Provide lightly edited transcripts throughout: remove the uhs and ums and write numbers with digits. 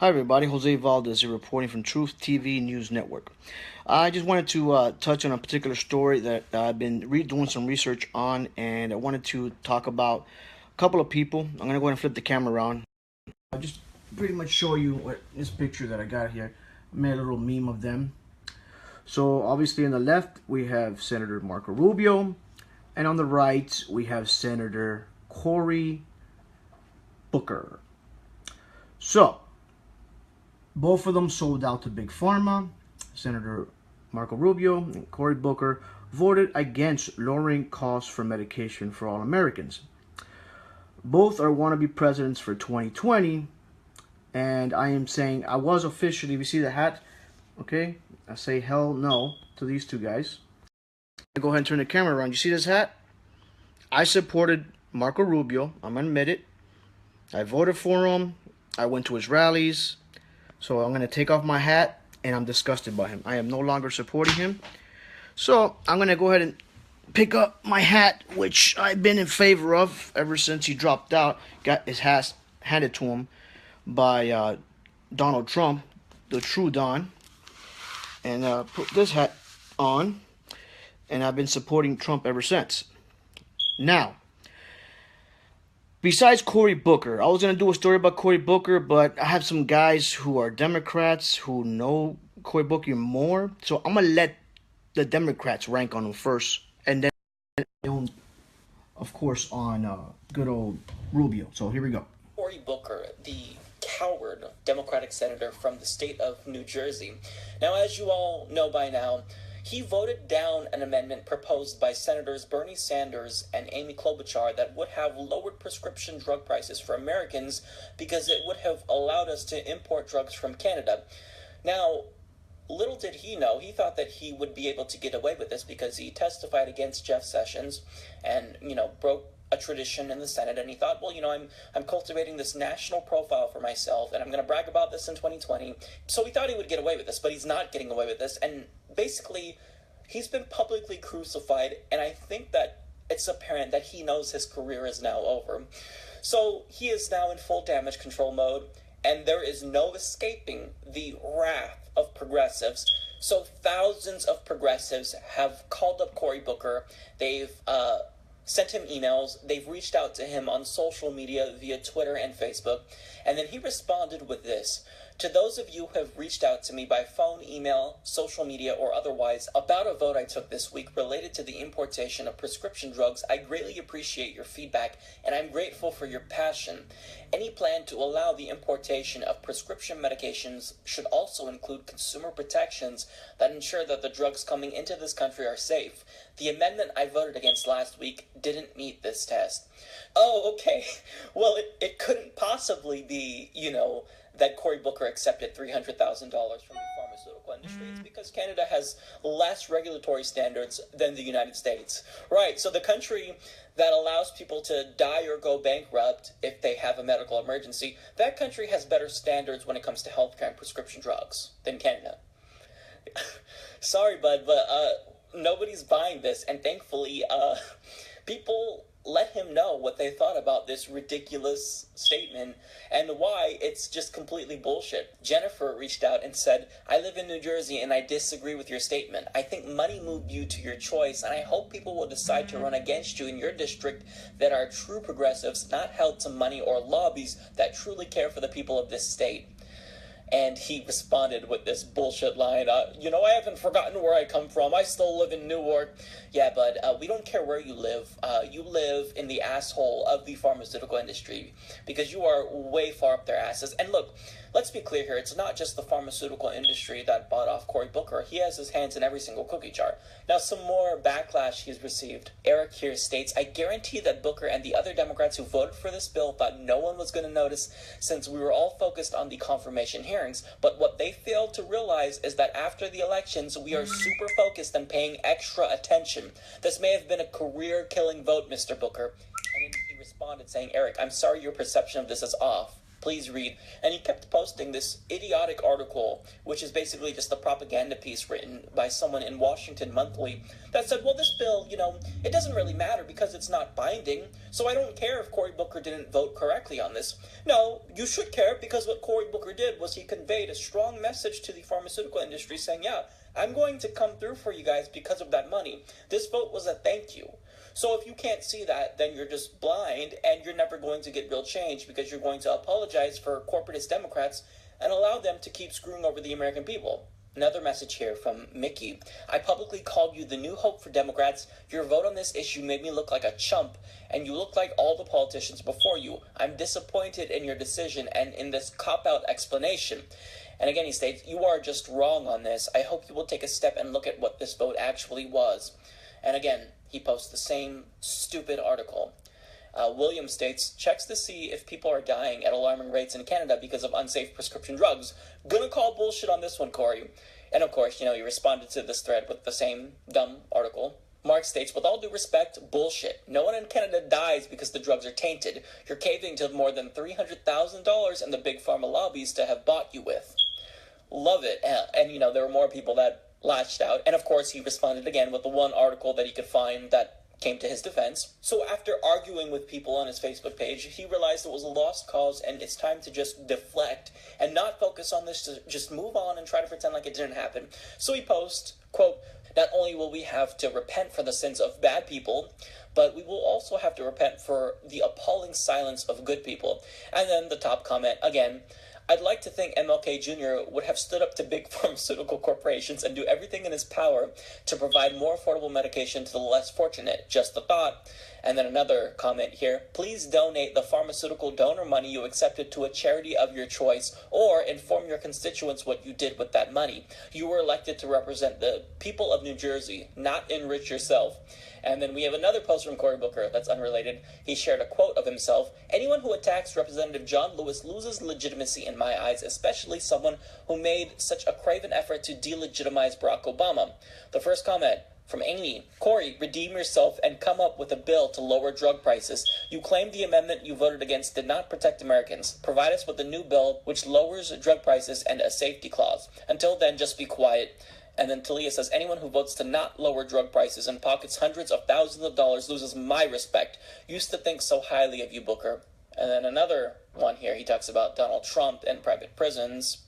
Hi, everybody. Jose Valdez here reporting from Truth TV News Network. I just wanted to touch on a particular story that I've been doing some research on, and I wanted to talk about a couple of people. I'm going to go ahead and flip the camera around. I'll just pretty much show you what this picture that I got here. I made a little meme of them. So, obviously, on the left, we have Senator Marco Rubio, and on the right, we have Senator Cory Booker. So, both of them sold out to Big Pharma. Senator Marco Rubio and Cory Booker voted against lowering costs for medication for all Americans. Both are wannabe presidents for 2020, and I am saying I was officially, if you see the hat, okay, I say hell no to these two guys. Go ahead and turn the camera around. You see this hat? I supported Marco Rubio. I'm going to admit it. I voted for him. I went to his rallies. So I'm going to take off my hat, and I'm disgusted by him. I am no longer supporting him. So I'm going to go ahead and pick up my hat, which I've been in favor of ever since he dropped out. Got his hat handed to him by Donald Trump, the true Don. And put this hat on, and I've been supporting Trump ever since. Now, besides Cory Booker, I was going to do a story about Cory Booker, but I have some guys who are Democrats who know Cory Booker more. So I'm going to let the Democrats rank on him first, and then, of course, on good old Rubio. So here we go. Cory Booker, the coward Democratic senator from the state of New Jersey. Now, as you all know by now, he voted down an amendment proposed by Senators Bernie Sanders and Amy Klobuchar that would have lowered prescription drug prices for Americans because it would have allowed us to import drugs from Canada. Now, little did he know, he thought that he would be able to get away with this because he testified against Jeff Sessions and, broke a tradition in the Senate, and he thought, well, I'm cultivating this national profile for myself, and I'm going to brag about this in 2020. So he thought he would get away with this, but he's not getting away with this, and basically, he's been publicly crucified, and I think that it's apparent that he knows his career is now over. So he is now in full damage control mode, and there is no escaping the wrath of progressives. So thousands of progressives have called up Cory Booker. They've sent him emails. They've reached out to him on social media via Twitter and Facebook. And then he responded with this: to those of you who have reached out to me by phone, email, social media, or otherwise about a vote I took this week related to the importation of prescription drugs, I greatly appreciate your feedback, and I'm grateful for your passion. Any plan to allow the importation of prescription medications should also include consumer protections that ensure that the drugs coming into this country are safe. The amendment I voted against last week didn't meet this test. Oh, okay. Well, it couldn't possibly be, that Cory Booker accepted $300,000 from the pharmaceutical industry. It's because Canada has less regulatory standards than the United States. Right, so the country that allows people to die or go bankrupt if they have a medical emergency, that country has better standards when it comes to healthcare and prescription drugs than Canada. Sorry, bud, but nobody's buying this, and thankfully, people let him know what they thought about this ridiculous statement and why it's just completely bullshit. Jennifer reached out and said, I live in New Jersey and I disagree with your statement. I think money moved you to your choice, and I hope people will decide to run against you in your district that are true progressives, not held to money or lobbies that truly care for the people of this state. And he responded with this bullshit line, I haven't forgotten where I come from. I still live in Newark. Yeah, but we don't care where you live. You live in the asshole of the pharmaceutical industry because you are way far up their asses. And look, let's be clear here. It's not just the pharmaceutical industry that bought off Cory Booker. He has his hands in every single cookie jar. Now, some more backlash he's received. Eric here states, I guarantee that Booker and the other Democrats who voted for this bill thought no one was going to notice since we were all focused on the confirmation hearings. But what they failed to realize is that after the elections, we are super focused on paying extra attention. This may have been a career-killing vote, Mr. Booker. And then he responded saying, Eric, I'm sorry your perception of this is off. please read. And he kept posting this idiotic article, which is basically just a propaganda piece written by someone in Washington Monthly that said, well, this bill, it doesn't really matter because it's not binding, so I don't care if Cory Booker didn't vote correctly on this. No, you should care, because what Cory Booker did was he conveyed a strong message to the pharmaceutical industry saying, yeah, I'm going to come through for you guys because of that money. This vote was a thank you. So if you can't see that, then you're just blind, and you're never going to get real change, because you're going to apologize for corporatist Democrats and allow them to keep screwing over the American people. Another message here from Mickey. I publicly called you the new hope for Democrats. Your vote on this issue made me look like a chump, and you look like all the politicians before you. I'm disappointed in your decision and in this cop-out explanation. And again, he states, you are just wrong on this. I hope you will take a step and look at what this vote actually was. And again, he posts the same stupid article. William states, checks to see if people are dying at alarming rates in Canada because of unsafe prescription drugs. Gonna call bullshit on this one, Cory. And of course, he responded to this thread with the same dumb article. Mark states, with all due respect, bullshit. No one in Canada dies because the drugs are tainted. You're caving to more than $300,000 and the big pharma lobbies to have bought you with. Love it. And there were more people that lashed out. And of course, he responded again with the one article that he could find that came to his defense. So after arguing with people on his Facebook page, he realized it was a lost cause and it's time to just deflect and not focus on this, to just move on and try to pretend like it didn't happen. So he posts, quote, not only will we have to repent for the sins of bad people, but we will also have to repent for the appalling silence of good people. And then the top comment, again, I'd like to think MLK Jr. would have stood up to big pharmaceutical corporations and do everything in his power to provide more affordable medication to the less fortunate. Just a thought. And then another comment here. Please donate the pharmaceutical donor money you accepted to a charity of your choice, or inform your constituents what you did with that money. You were elected to represent the people of New Jersey, not enrich yourself. And then we have another post from Cory Booker that's unrelated. He shared a quote of himself. Anyone who attacks Representative John Lewis loses legitimacy in my eyes, especially someone who made such a craven effort to delegitimize Barack Obama. The first comment from Amy. Cory, redeem yourself and come up with a bill to lower drug prices. You claim the amendment you voted against did not protect Americans. Provide us with a new bill which lowers drug prices and a safety clause. Until then, just be quiet. And then Talia says, anyone who votes to not lower drug prices and pockets hundreds of thousands of dollars loses my respect. Used to think so highly of you, Booker. And then another one here, he talks about Donald Trump and private prisons.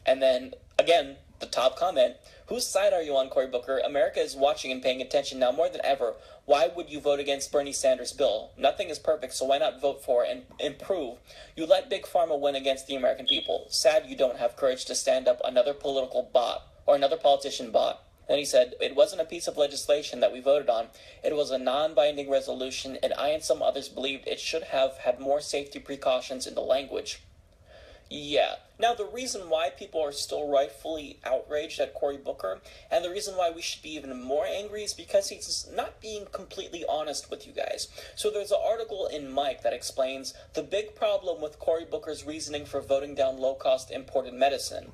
And then, again, the top comment, whose side are you on, Cory Booker? America is watching and paying attention now more than ever. Why would you vote against Bernie Sanders' bill? Nothing is perfect, so why not vote for and improve? You let Big Pharma win against the American people. Sad you don't have courage to stand up another political bot, or another politician bot. Then he said, it wasn't a piece of legislation that we voted on. It was a non-binding resolution, and I and some others believed it should have had more safety precautions in the language. Yeah. Now, the reason why people are still rightfully outraged at Cory Booker, and the reason why we should be even more angry, is because he's not being completely honest with you guys. So there's an article in Mike that explains the big problem with Cory Booker's reasoning for voting down low-cost imported medicine.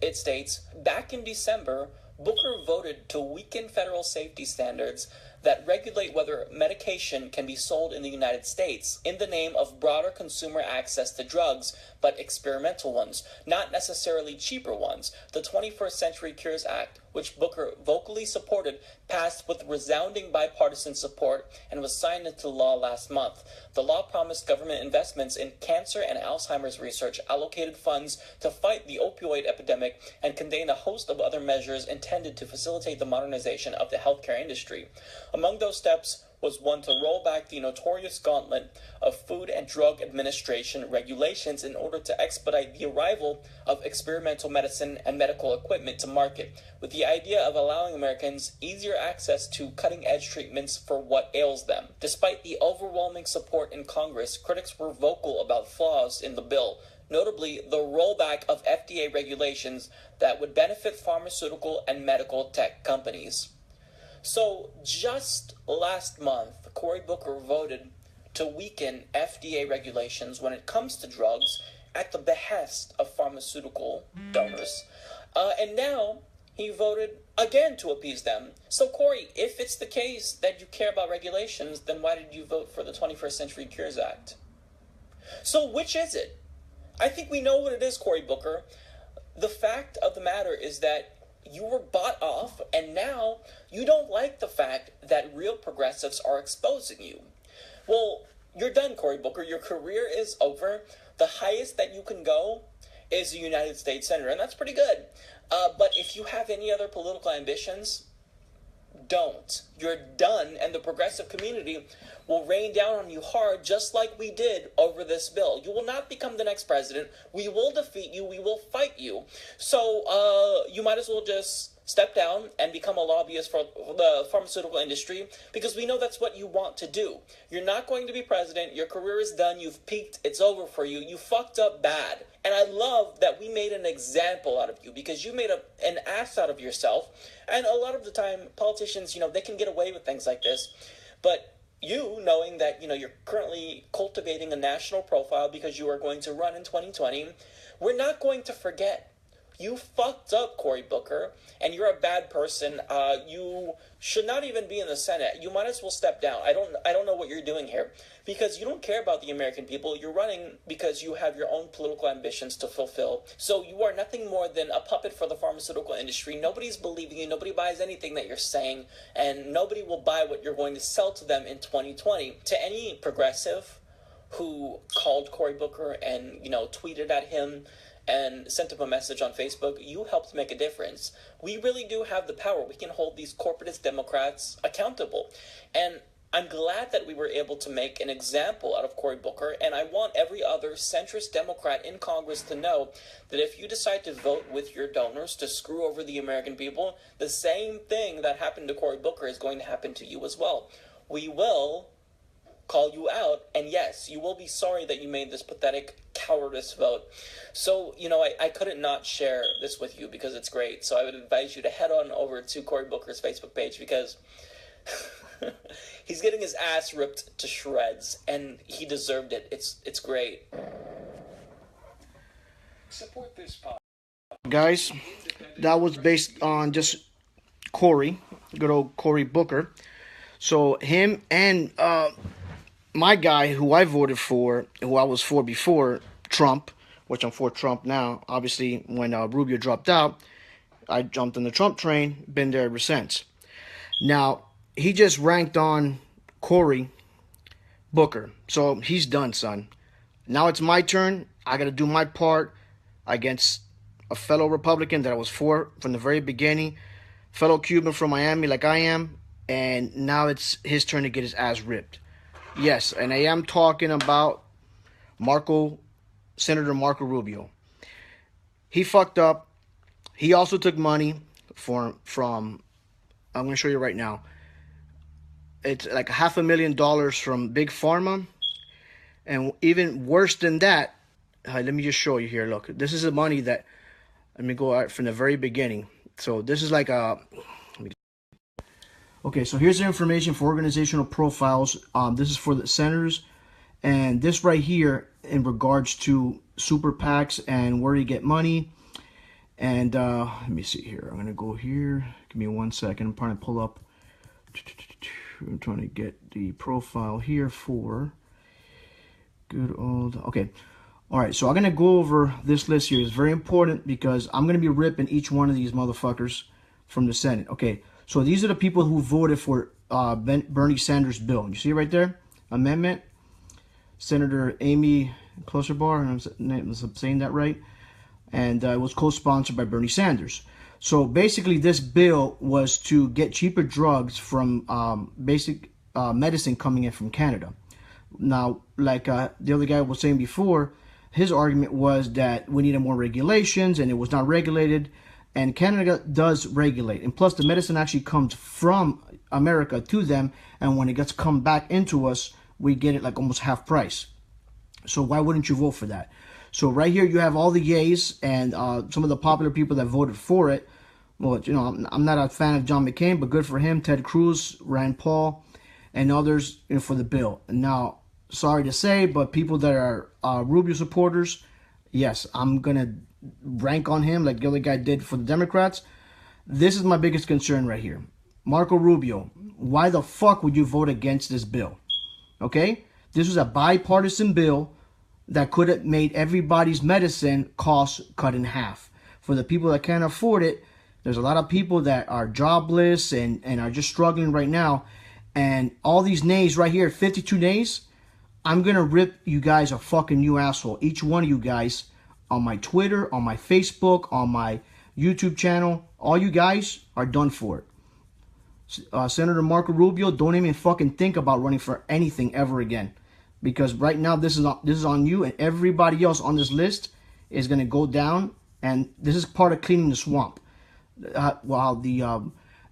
It states, back in December, Booker voted to weaken federal safety standards that regulate whether medication can be sold in the United States in the name of broader consumer access to drugs, but experimental ones, not necessarily cheaper ones. The 21st Century Cures Act, which Booker vocally supported, passed with resounding bipartisan support and was signed into law last month. The law promised government investments in cancer and Alzheimer's research, allocated funds to fight the opioid epidemic, and contained a host of other measures intended to facilitate the modernization of the healthcare industry. Among those steps was one to roll back the notorious gauntlet of Food and Drug Administration regulations in order to expedite the arrival of experimental medicine and medical equipment to market, with the idea of allowing Americans easier access to cutting-edge treatments for what ails them. Despite the overwhelming support in Congress, critics were vocal about flaws in the bill, notably the rollback of FDA regulations that would benefit pharmaceutical and medical tech companies. So just last month, Cory Booker voted to weaken FDA regulations when it comes to drugs at the behest of pharmaceutical donors. And now he voted again to appease them. So Cory, if it's the case that you care about regulations, then why did you vote for the 21st Century Cures Act? So which is it? I think we know what it is, Cory Booker. The fact of the matter is that you were bought off, and now you don't like the fact that real progressives are exposing you. Well, you're done, Cory Booker. Your career is over. The highest that you can go is a United States Senator, and that's pretty good. But if you have any other political ambitions, don't. You're done, and the progressive community will rain down on you hard, just like we did over this bill. You will not become the next president. We will defeat you. We will fight you. So you might as well just step down and become a lobbyist for the pharmaceutical industry, because we know that's what you want to do. You're not going to be president. Your career is done. You've peaked. It's over for you. You fucked up bad. And I love that we made an example out of you, because you made an ass out of yourself. And a lot of the time, politicians, they can get away with things like this. But you, knowing that, you're currently cultivating a national profile because you are going to run in 2020, we're not going to forget. You fucked up, Cory Booker, and you're a bad person. You should not even be in the Senate. You might as well step down. I don't know what you're doing here, because you don't care about the American people. You're running because you have your own political ambitions to fulfill. So you are nothing more than a puppet for the pharmaceutical industry. Nobody's believing you. Nobody buys anything that you're saying, and nobody will buy what you're going to sell to them in 2020. To any progressive who called Cory Booker and, tweeted at him and sent him a message on Facebook, you helped make a difference. We really do have the power. We can hold these corporatist Democrats accountable. And I'm glad that we were able to make an example out of Cory Booker, and I want every other centrist Democrat in Congress to know that if you decide to vote with your donors to screw over the American people, the same thing that happened to Cory Booker is going to happen to you as well. We will call you out, and yes, you will be sorry that you made this pathetic cowardice vote. So, I couldn't not share this with you because it's great. So I would advise you to head on over to Cory Booker's Facebook page, because he's getting his ass ripped to shreds, and he deserved it. It's great. Support this pod. Guys, that was based on just Cory, good old Cory Booker. So him and my guy who I voted for, who I was for before, Trump, which I'm for Trump now. Obviously, when Rubio dropped out, I jumped on the Trump train, been there ever since. Now, he just ranked on Cory Booker. So he's done, son. Now it's my turn. I got to do my part against a fellow Republican that I was for from the very beginning, fellow Cuban from Miami like I am, and now it's his turn to get his ass ripped. Yes, and I am talking about Senator Marco Rubio. He fucked up. He also took money from I'm going to show you right now. It's like $500,000 from Big Pharma. And even worse than that, let me just show you here. Look, this is the money that, let me go out from the very beginning. So this is like okay, so here's the information for organizational profiles. This is for the senators. And this right here in regards to super PACs and where you get money. And let me see here. I'm going to go here. Give me 1 second. I'm trying to pull up. I'm trying to get the profile here for good old. Okay. All right. So I'm going to go over this list here. It's very important because I'm going to be ripping each one of these motherfuckers from the Senate. Okay. So these are the people who voted for Bernie Sanders' bill. You see right there? Amendment. Senator Amy Klobuchar, I'm saying that right. And it was co-sponsored by Bernie Sanders. So basically this bill was to get cheaper drugs from basic medicine coming in from Canada. Now, like the other guy was saying before, his argument was that we needed more regulations and it was not regulated. And Canada does regulate. And plus the medicine actually comes from America to them. And when it gets come back into us, we get it like almost half price. So why wouldn't you vote for that? So right here you have all the yays and some of the popular people that voted for it. Well, I'm not a fan of John McCain, but good for him. Ted Cruz, Rand Paul, and others for the bill. And now, sorry to say, but people that are Rubio supporters, yes, I'm going to rank on him like the other guy did for the Democrats. This is my biggest concern right here. Marco Rubio, why the fuck would you vote against this bill? Okay? This was a bipartisan bill that could have made everybody's medicine cost cut in half. For the people that can't afford it, there's a lot of people that are jobless and are just struggling right now. And all these nays right here, 52 nays, I'm going to rip you guys a fucking new asshole. Each one of you guys on my Twitter, on my Facebook, on my YouTube channel, all you guys are done for it. Senator Marco Rubio, don't even fucking think about running for anything ever again. Because right now this is on you, and everybody else on this list is going to go down. And this is part of cleaning the swamp. And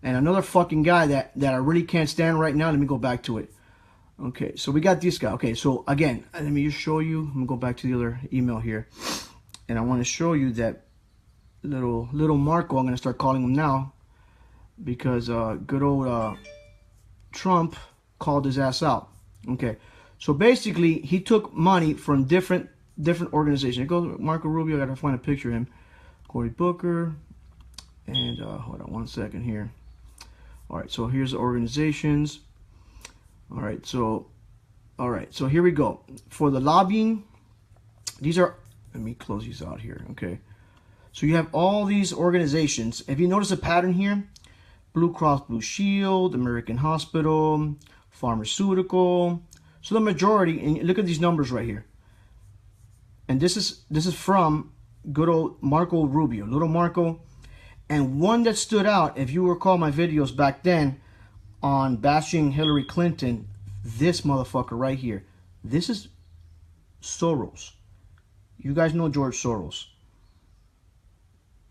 another fucking guy that I really can't stand right now. Let me go back to it. Okay, so we got this guy. Okay, so again, let me just show you. I'm gonna go back to the other email here, and I want to show you that little Marco. I'm gonna start calling him now because good old Trump called his ass out. Okay, so basically he took money from different organizations. It goes Marco Rubio. I gotta find a picture of him. Cory Booker, and hold on one second here. All right, so here's the organizations. All right, so here we go. For the lobbying, these are, let me close these out here, okay? So you have all these organizations. If you notice a pattern here, Blue Cross Blue Shield, American Hospital, Pharmaceutical. So the majority, and look at these numbers right here. And this is from good old Marco Rubio, little Marco. And one that stood out, if you recall my videos back then, on bashing Hillary Clinton, this motherfucker right here. This is Soros. You guys know George Soros.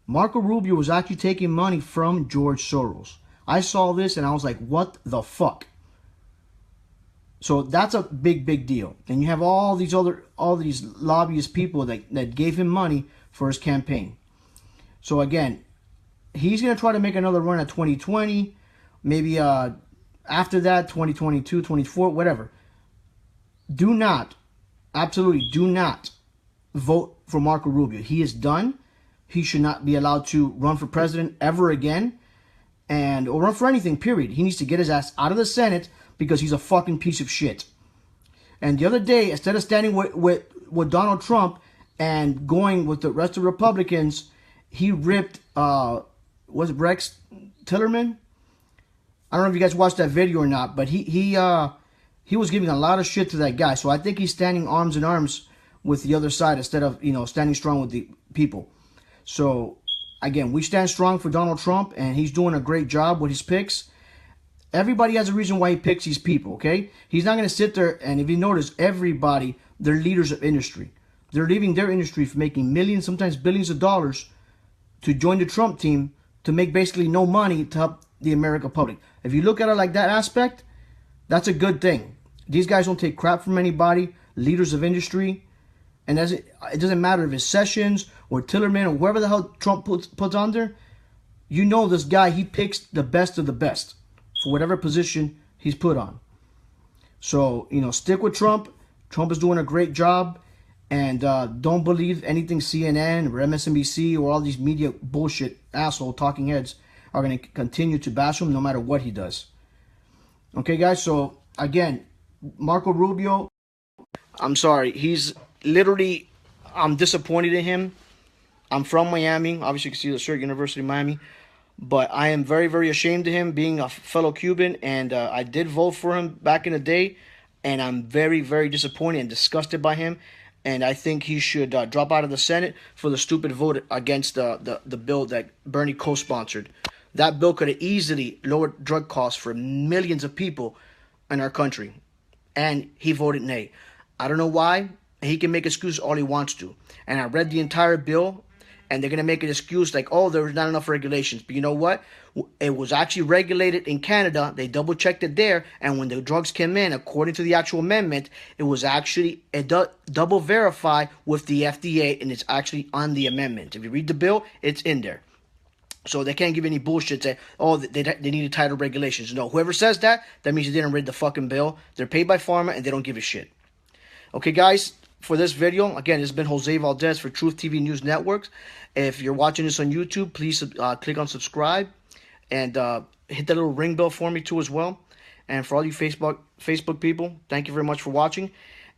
Marco Rubio was actually taking money from George Soros. I saw this and I was like, what the fuck? So that's a big deal. And you have all these lobbyist people that gave him money for his campaign. So again, he's going to try to make another run at 2020. Maybe after that, 2022, 24, whatever. Do not, absolutely do not vote for Marco Rubio. He is done. He should not be allowed to run for president ever again. Or run for anything, period. He needs to get his ass out of the Senate because he's a fucking piece of shit. And the other day, instead of standing with Donald Trump and going with the rest of the Republicans, he ripped, was it Rex Tillerman? I don't know if you guys watched that video or not, but he was giving a lot of shit to that guy. So I think he's standing arms in arms with the other side instead of, standing strong with the people. So again, we stand strong for Donald Trump, and he's doing a great job with his picks. Everybody has a reason why he picks these people, okay? He's not going to sit there, and if you notice, everybody, they're leaders of industry. They're leaving their industry for making millions, sometimes billions of dollars to join the Trump team to make basically no money to help the American public. If you look at it like that aspect, that's a good thing. These guys don't take crap from anybody, leaders of industry. And it doesn't matter if it's Sessions or Tillerman or whoever the hell Trump puts on there. You know this guy, he picks the best of the best for whatever position he's put on. So, stick with Trump. Trump is doing a great job. And don't believe anything CNN or MSNBC or all these media bullshit asshole talking heads are going to continue to bash him no matter what he does. Okay, guys, so again, Marco Rubio, I'm sorry. He's literally, I'm disappointed in him. I'm from Miami. Obviously, you can see the shirt, University of Miami. But I am very ashamed of him being a fellow Cuban. And I did vote for him back in the day. And I'm very disappointed and disgusted by him. And I think he should drop out of the Senate for the stupid vote against the bill that Bernie co-sponsored. That bill could have easily lowered drug costs for millions of people in our country. And he voted nay. I don't know why. He can make excuses all he wants to. And I read the entire bill, and they're going to make an excuse like, oh, there's not enough regulations. But you know what? It was actually regulated in Canada. They double-checked it there. And when the drugs came in, according to the actual amendment, it was actually double verified with the FDA, and it's actually on the amendment. If you read the bill, it's in there. So they can't give any bullshit, say, oh, they needed tighter regulations. No, whoever says that means they didn't read the fucking bill. They're paid by pharma, and they don't give a shit. Okay, guys, for this video, again, it's been Jose Valdez for Truth TV News Networks. If you're watching this on YouTube, please click on subscribe and hit that little ring bell for me too as well. And for all you Facebook people, thank you very much for watching,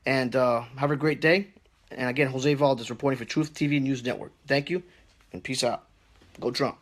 and have a great day. And again, Jose Valdez reporting for Truth TV News Network. Thank you, and peace out. Go Trump.